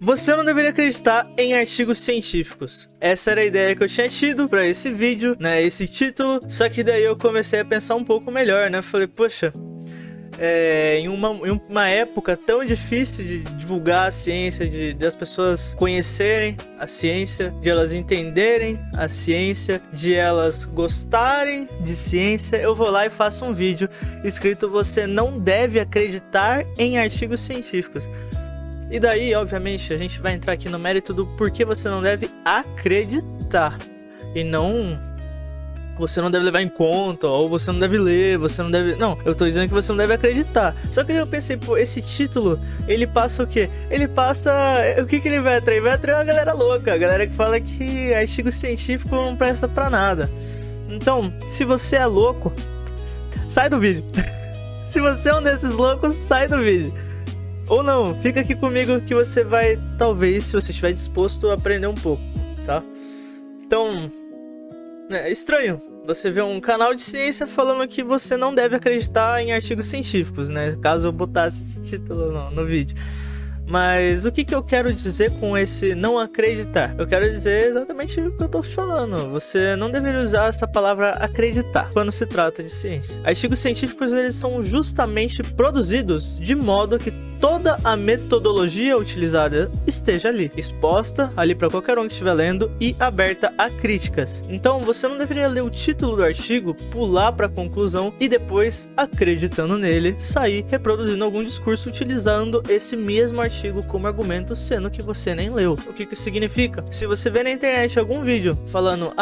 Você não deveria acreditar em artigos científicos. Essa era a ideia que eu tinha tido pra esse vídeo, né, esse título. Só que daí eu comecei a pensar um pouco melhor, né? Falei, poxa, em uma época tão difícil de divulgar a ciência, de as pessoas conhecerem a ciência, de elas entenderem a ciência, de elas gostarem de ciência, eu vou lá e faço um vídeo escrito: você não deve acreditar em artigos científicos. E daí, obviamente, a gente vai entrar aqui no mérito do porquê você não deve acreditar. E não... você não deve levar em conta, ou você não deve ler, você não deve... Não, eu tô dizendo que você não deve acreditar. Só que eu pensei, pô, esse título, ele passa o quê? Ele passa... o que ele vai atrair? Vai atrair uma galera louca, a galera que fala que artigo científico não presta pra nada. Então, se você é louco, sai do vídeo. Se você é um desses loucos, sai do vídeo. Ou não, fica aqui comigo que você vai, talvez, se você estiver disposto, a aprender um pouco, tá? Então, é estranho você ver um canal de ciência falando que você não deve acreditar em artigos científicos, né? Caso eu botasse esse título no vídeo. Mas o que eu quero dizer com esse não acreditar? Eu quero dizer exatamente o que eu tô falando. Você não deveria usar essa palavra acreditar quando se trata de ciência. Artigos científicos, eles são justamente produzidos de modo que toda a metodologia utilizada esteja ali, exposta ali para qualquer um que estiver lendo e aberta a críticas. Então você não deveria ler o título do artigo, pular para a conclusão e depois, acreditando nele, sair reproduzindo algum discurso utilizando esse mesmo artigo como argumento, sendo que você nem leu. O que isso significa? Se você vê na internet algum vídeo falando,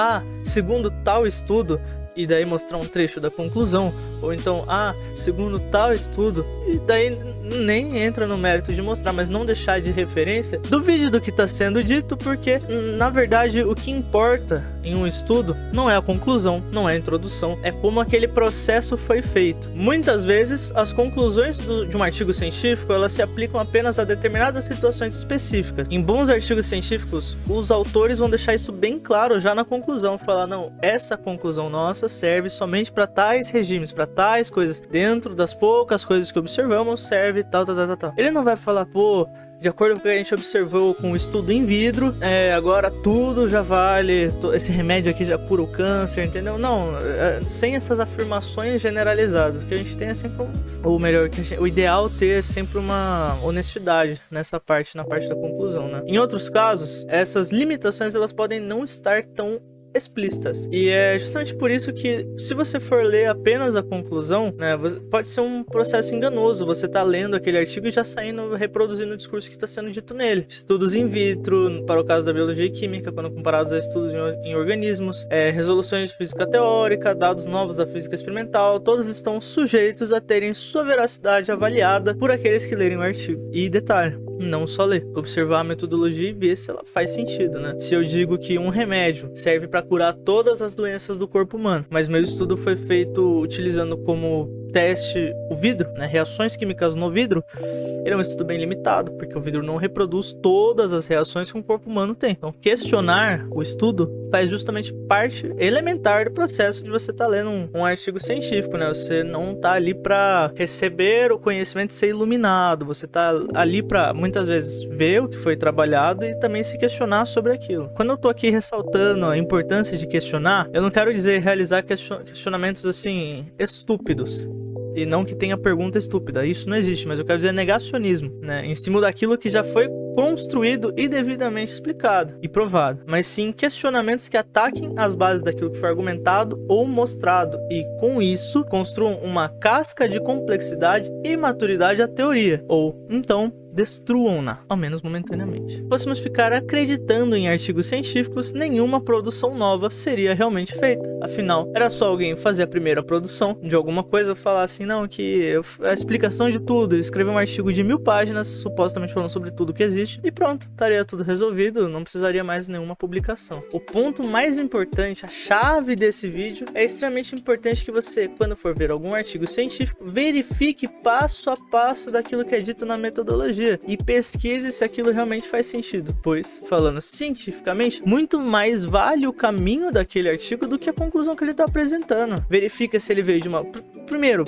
segundo tal estudo, e daí mostrar um trecho da conclusão, ou então, segundo tal estudo, e daí nem entra no mérito de mostrar, mas não deixar de referência do vídeo do que está sendo dito, porque na verdade o que importa em um estudo não é a conclusão, não é a introdução, é como aquele processo foi feito. Muitas vezes as conclusões de um artigo científico, elas se aplicam apenas a determinadas situações específicas. Em bons artigos científicos, os autores vão deixar isso bem claro já na conclusão, falar, não, essa conclusão nossa serve somente para tais regimes, para tais coisas, dentro das poucas coisas que observamos, serve tal. Ele não vai falar, pô, de acordo com o que a gente observou com o estudo in vitro, agora tudo já vale, esse remédio aqui já cura o câncer, entendeu? Não, sem essas afirmações generalizadas. O que a gente tem é sempre o ideal é sempre uma honestidade nessa parte, na parte da conclusão, né? Em outros casos, essas limitações, elas podem não estar tão explícitas. E é justamente por isso que, se você for ler apenas a conclusão, né, pode ser um processo enganoso. Você tá lendo aquele artigo e já saindo, reproduzindo o discurso que está sendo dito nele. Estudos in vitro, para o caso da biologia e química, quando comparados a estudos em organismos, resoluções de física teórica, dados novos da física experimental, todos estão sujeitos a terem sua veracidade avaliada por aqueles que lerem o artigo. E detalhe, não só ler, observar a metodologia e ver se ela faz sentido, né? Se eu digo que um remédio serve para curar todas as doenças do corpo humano, mas meu estudo foi feito utilizando como teste o vidro, né, reações químicas no vidro, ele é um estudo bem limitado, porque o vidro não reproduz todas as reações que um corpo humano tem. Então, questionar o estudo faz justamente parte elementar do processo de você estar lendo um artigo científico, né? Você não tá ali para receber o conhecimento e ser iluminado, você tá ali para, muitas vezes, ver o que foi trabalhado e também se questionar sobre aquilo. Quando eu tô aqui ressaltando a importância de questionar, eu não quero dizer realizar questionamentos, assim, estúpidos. E não que tenha pergunta estúpida, isso não existe, mas eu quero dizer negacionismo, né? Em cima daquilo que já foi construído e devidamente explicado e provado, mas sim questionamentos que ataquem as bases daquilo que foi argumentado ou mostrado e, com isso, construam uma casca de complexidade e maturidade à teoria, ou então destruam-na, ao menos momentaneamente. Se fôssemos ficar acreditando em artigos científicos, nenhuma produção nova seria realmente feita. Afinal, era só alguém fazer a primeira produção de alguma coisa, falar assim, não, que a explicação de tudo, escrever um artigo de 1000 páginas, supostamente falando sobre tudo que existe, e pronto, estaria tudo resolvido, não precisaria mais nenhuma publicação. O ponto mais importante, a chave desse vídeo, é extremamente importante que você, quando for ver algum artigo científico, verifique passo a passo daquilo que é dito na metodologia e pesquise se aquilo realmente faz sentido, pois, falando cientificamente, muito mais vale o caminho daquele artigo do que a conclusão que ele está apresentando. Verifica se ele veio de uma...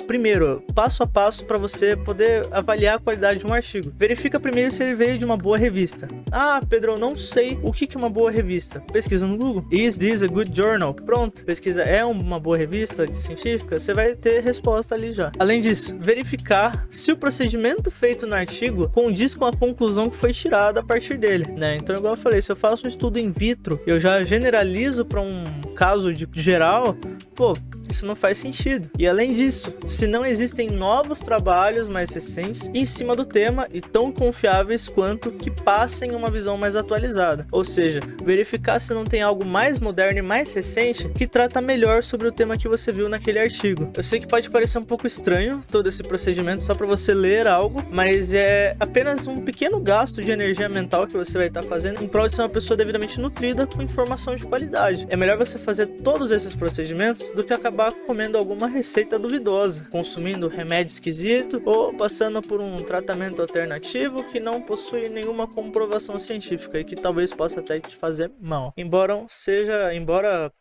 primeiro, passo a passo para você poder avaliar a qualidade de um artigo. Verifica primeiro se ele veio de uma boa revista. Ah, Pedro, eu não sei o que é uma boa revista. Pesquisa no Google. Is this a good journal? Pronto. Pesquisa, é uma boa revista científica? Você vai ter resposta ali já. Além disso, verificar se o procedimento feito no artigo condiz com a conclusão que foi tirada a partir dele, né? Então, igual eu falei, se eu faço um estudo in vitro, eu já generalizo para um caso de geral, pô, isso não faz sentido. E além disso, se não existem novos trabalhos mais recentes em cima do tema e tão confiáveis quanto que passem uma visão mais atualizada. Ou seja, verificar se não tem algo mais moderno e mais recente que trata melhor sobre o tema que você viu naquele artigo. Eu sei que pode parecer um pouco estranho todo esse procedimento só para você ler algo, mas é apenas um pequeno gasto de energia mental que você vai estar fazendo em prol de ser uma pessoa devidamente nutrida com informação de qualidade. É melhor você fazer todos esses procedimentos do que acabar comendo alguma receita duvidosa, consumindo remédio esquisito ou passando por um tratamento alternativo que não possui nenhuma comprovação científica e que talvez possa até te fazer mal. Embora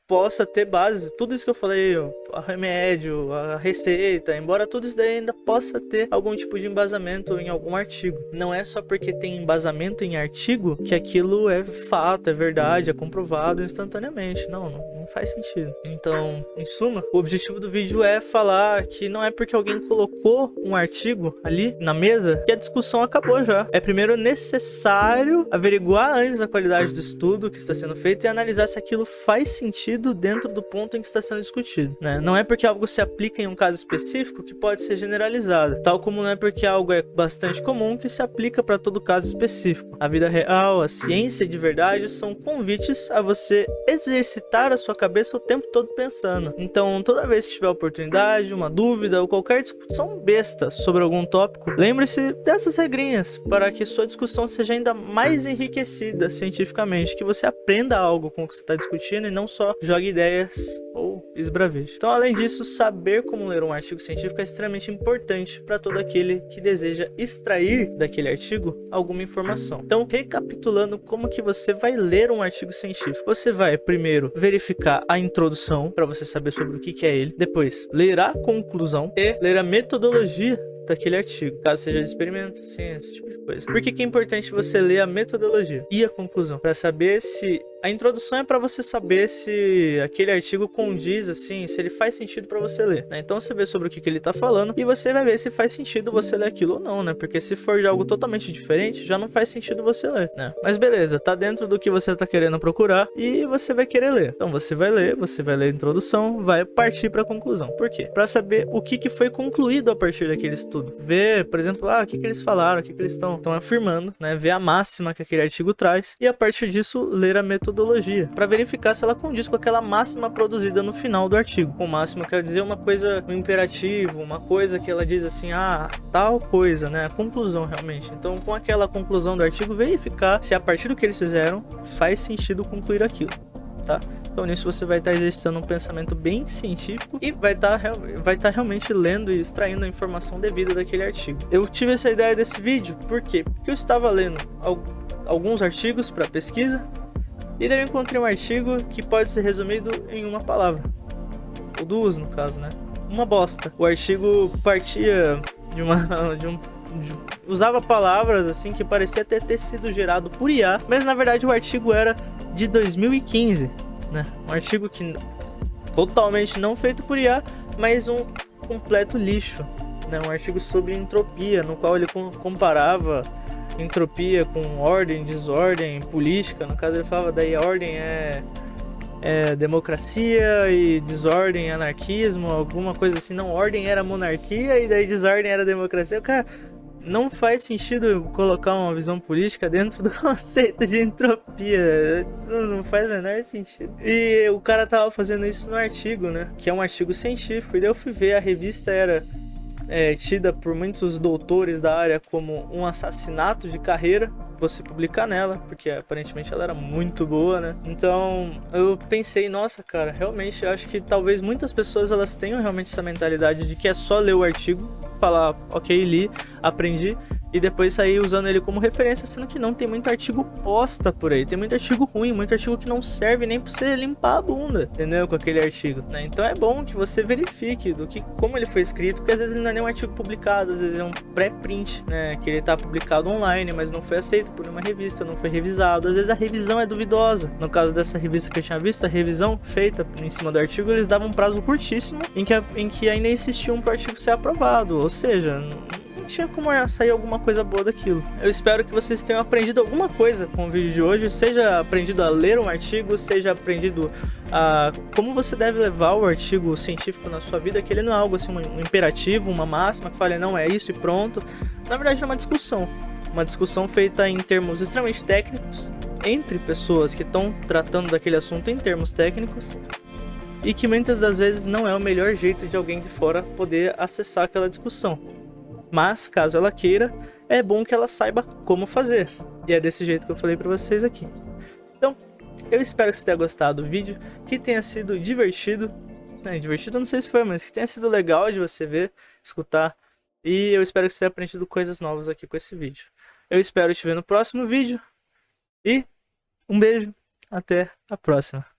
possa ter base, tudo isso que eu falei, o remédio, a receita, embora tudo isso daí ainda possa ter algum tipo de embasamento em algum artigo. Não é só porque tem embasamento em artigo que aquilo é fato, é verdade, é comprovado instantaneamente. Não faz sentido. Então, em suma, o objetivo do vídeo é falar que não é porque alguém colocou um artigo ali na mesa que a discussão acabou já. É primeiro necessário averiguar antes a qualidade do estudo que está sendo feito e analisar se aquilo faz sentido dentro do ponto em que está sendo discutido, né? Não é porque algo se aplica em um caso específico que pode ser generalizado, tal como não é porque algo é bastante comum que se aplica para todo caso específico. A vida real, a ciência de verdade são convites a você exercitar a sua cabeça o tempo todo pensando. Então, toda vez que tiver oportunidade, uma dúvida ou qualquer discussão besta sobre algum tópico, lembre-se dessas regrinhas para que sua discussão seja ainda mais enriquecida cientificamente, que você aprenda algo com o que você está discutindo e não só jogue ideias ou esbraveje. Então, além disso, saber como ler um artigo científico é extremamente importante para todo aquele que deseja extrair daquele artigo alguma informação. Então, recapitulando como que você vai ler um artigo científico. Você vai primeiro verificar a introdução para você saber sobre o que é ele, depois ler a conclusão e ler a metodologia daquele artigo, caso seja de experimento, ciência, esse tipo de coisa. Por que é importante você ler a metodologia e a conclusão? Para saber se a introdução é para você saber se aquele artigo condiz, assim, se ele faz sentido para você ler, né? Então você vê sobre o que ele tá falando e você vai ver se faz sentido você ler aquilo ou não, né? Porque se for de algo totalmente diferente, já não faz sentido você ler, né? Mas beleza, tá dentro do que você tá querendo procurar e você vai querer ler. Então você vai ler a introdução, vai partir para a conclusão. Por quê? Para saber o que foi concluído a partir daquele estudo. Ver, por exemplo, o que eles falaram, o que eles estão afirmando, né? Ver a máxima que aquele artigo traz e a partir disso ler a metodologia para verificar se ela condiz com aquela máxima produzida no final do artigo. Com máxima quer dizer uma coisa, um imperativo, uma coisa que ela diz assim, tal coisa, né? A conclusão realmente. Então, com aquela conclusão do artigo, verificar se a partir do que eles fizeram faz sentido concluir aquilo, tá? Então nisso você vai estar exercitando um pensamento bem científico e vai estar realmente lendo e extraindo a informação devida daquele artigo. Eu tive essa ideia desse vídeo, por quê? Porque eu estava lendo alguns artigos para pesquisa e daí eu encontrei um artigo que pode ser resumido em uma palavra, ou duas no caso, né? Uma bosta. O artigo partia usava palavras assim que parecia até ter sido gerado por IA, mas na verdade o artigo era de 2015, né? Um artigo que totalmente não feito por IA, mas um completo lixo, né? Um artigo sobre entropia, no qual ele comparava entropia com ordem, desordem, política. No caso ele falava daí a ordem é democracia e desordem é anarquismo, alguma coisa assim. Não, ordem era monarquia e daí desordem era democracia. Cara, não faz sentido colocar uma visão política dentro do conceito de entropia. Não faz o menor sentido. E o cara tava fazendo isso no artigo, né? Que é um artigo científico. E daí eu fui ver, a revista era tida por muitos doutores da área como um assassinato de carreira você publicar nela, porque aparentemente ela era muito boa, né? Então eu pensei, nossa, cara, realmente eu acho que talvez muitas pessoas elas tenham realmente essa mentalidade de que é só ler o artigo, falar, ok, li, aprendi e depois sair usando ele como referência, sendo que não, tem muito artigo bosta por aí, tem muito artigo ruim, muito artigo que não serve nem pra você limpar a bunda, entendeu? Com aquele artigo, né? Então é bom que você verifique como ele foi escrito, porque às vezes ele não é nem um artigo publicado, às vezes é um pré-print, né? Que ele tá publicado online, mas não foi aceito por uma revista, não foi revisado, às vezes a revisão é duvidosa. No caso dessa revista que eu tinha visto, a revisão feita em cima do artigo, eles davam um prazo curtíssimo em que ainda insistiam para o artigo ser aprovado, ou seja, não tinha como sair alguma coisa boa daquilo. Eu espero que vocês tenham aprendido alguma coisa com o vídeo de hoje, seja aprendido a ler um artigo, seja aprendido a como você deve levar o artigo científico na sua vida, que ele não é algo assim, um imperativo, uma máxima que fale, não, é isso e pronto. Na verdade é uma discussão feita em termos extremamente técnicos, entre pessoas que estão tratando daquele assunto em termos técnicos, e que muitas das vezes não é o melhor jeito de alguém de fora poder acessar aquela discussão. Mas, caso ela queira, é bom que ela saiba como fazer. E é desse jeito que eu falei pra vocês aqui. Então, eu espero que você tenha gostado do vídeo, que tenha sido divertido. Divertido eu não sei se foi, mas que tenha sido legal de você ver, escutar. E eu espero que você tenha aprendido coisas novas aqui com esse vídeo. Eu espero te ver no próximo vídeo. E um beijo, até a próxima.